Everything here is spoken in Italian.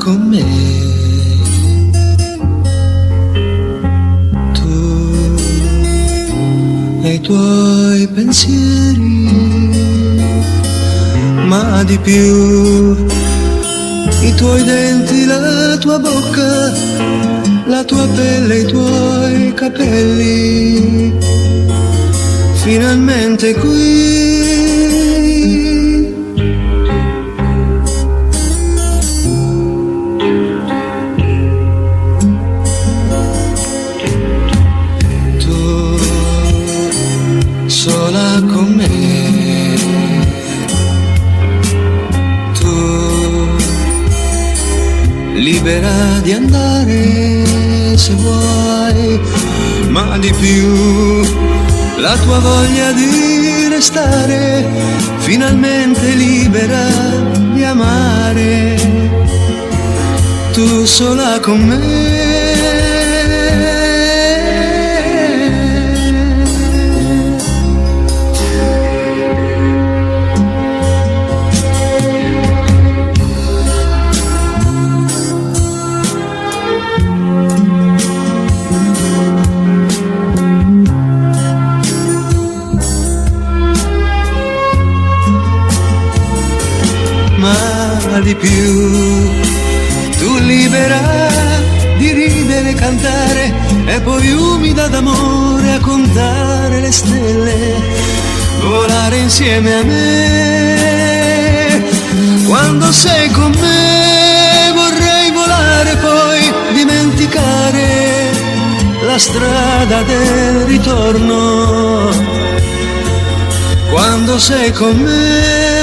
con me. Tu e i tuoi pensieri, ma di più i tuoi denti, la tua bocca, la tua pelle, i tuoi capelli, finalmente qui. Tu sola con me. Libera di andare se vuoi, ma di più la tua voglia di restare, finalmente libera di amare, tu sola con me. Ma di più, tu libera di ridere e cantare, e poi umida d'amore a contare le stelle, volare insieme a me. Quando sei con me vorrei volare, poi dimenticare la strada del ritorno. Quando sei con me